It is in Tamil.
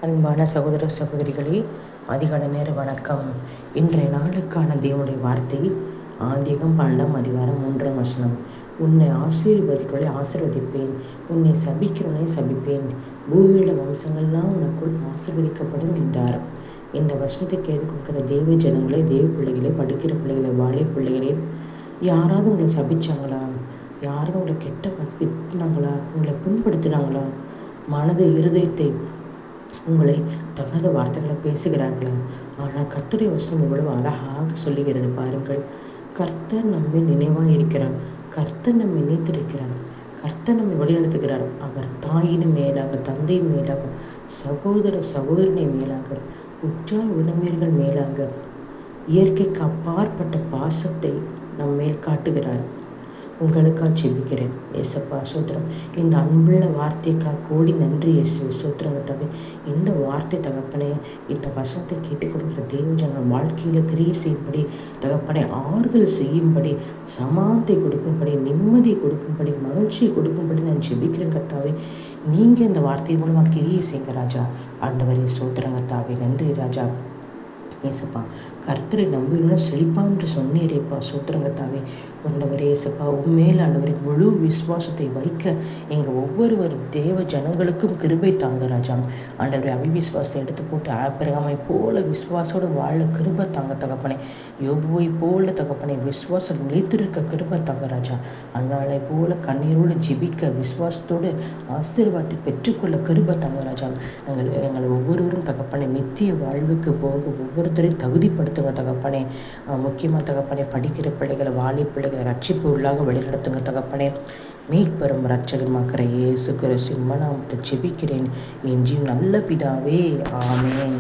அன்பான சகோதர சகோதரிகளே, அதிகாலை நேர வணக்கம். இன்றைய நாளுக்கான தேவனுடைய வார்த்தை ஆதியாகமம் 12ஆம் அதிகாரம் 3ஆம் வசனம். உன்னை ஆசீர்வதிக்கிறவளை ஆசீர்வதிப்பேன், உன்னை சபிக்கிறவனை சபிப்பேன், பூமியில வம்சங்கள்லாம் உனக்குள் ஆசீர்வதிக்கப்படும் என்றார். இந்த வசனத்தை கேட்டுக்கொடுக்கிற தேவ ஜனங்களே, தேவ பிள்ளைகளே, படிக்கிற பிள்ளைகளே, வாழை பிள்ளைகளே, யாராவது உங்களை சபிச்சாங்களா? யாராவது உங்களை கெட்ட வார்த்தை திட்டினாங்களா? உங்களை புண்படுத்தினாங்களா? மனது இருதயத்தை உங்களை தகாத வார்த்தைகளை பேசுகிறார்களா? ஆனால் கர்த்தருடைய வசனம் இவ்வளவு அழகாக சொல்லுகிறது பாருங்கள். கர்த்தர் நம்மை நினைவாக இருக்கிறார், கர்த்தர் நம்மை நினைத்திருக்கிறார், கர்த்தர் நம்மை வழிநடத்துகிறார். அவர் தாயின் மேலாக, தந்தையின் மேலாக, சகோதர சகோதரனை மேலாக, உற்றார் உறவினர்கள் மேலாக இயற்கைக்கு அப்பாற்பட்ட பாசத்தை நம் மேல் காட்டுகிறார். உங்களுக்காக ஜெபிக்கிறேன். ஏசப்பா சோத்திரம், இந்த அன்புள்ள வார்த்தைக்காக கோடி நன்றி இயேசுவே. சோத்திரங்கத்தாவே, இந்த வார்த்தை தகப்பனே, இந்த வசனத்தை கேட்டுக் கொடுக்கிற தேவஜன வாழ்க்கையில் கிரியை செய்யும்படி, தகப்பனை ஆறுதல் செய்யும்படி, சமானத்தை கொடுக்கும்படி, நிம்மதி கொடுக்கும்படி, மகிழ்ச்சியை கொடுக்கும்படி நான் ஜெபிக்கிறேன் கர்த்தாவே. நீங்கள் இந்த வார்த்தை மூலமாக கிரியை செய்யுங்க ராஜா. ஆண்டவரே சோத்திரங்கத்தாவே, நன்றி ராஜா. ஏசப்பா, கர்த்தரை நம்பினா செழிப்பா என்று சொன்னீரேப்பா. சூத்திரங்கத்தாவே, ஆண்டவரே ஏசப்பா, உண்மையில் ஆண்டவரை முழு விசுவாசத்தை வைக்க எங்கள் ஒவ்வொரு தேவ ஜனங்களுக்கும் கிருபை தாங்க ராஜா. ஆண்டவரை அவிவிசுவாசத்தை எடுத்து போட்டு ஆபிரகாமை போல விசுவாசோடு வாழ கிருபை தாங்க தகப்பனே. யோபுவை போல தகப்பனை விசுவாசம் நிலைத்திருக்க கிருபை தாங்க ராஜா. அன்னாலை போல கண்ணீரோடு ஜெபிக்க விசுவாசத்தோடு ஆசீர்வாதத்தை பெற்றுக்கொள்ள கிருபை தாங்க ராஜா. எங்களை ஒவ்வொருவரும் தகப்பனை நித்திய வாழ்வுக்கு போக ஒவ்வொருத்தரையும் தகுதிப்படுத்துங்க தகப்பனே. முக்கியமாக தகப்பனே, படிக்கிற பிள்ளைகளை, வாலி பிள்ளைகளை ரட்சிப்பு உள்ளாக வழிநடத்துங்க தகப்பனே. மீட்பெறும் இரட்சகருமாக்கிற இயேசு கிறிஸ்து நாமத்தில் ஜெபிக்கிறேன் என் நல்ல பிதாவே, ஆமென்.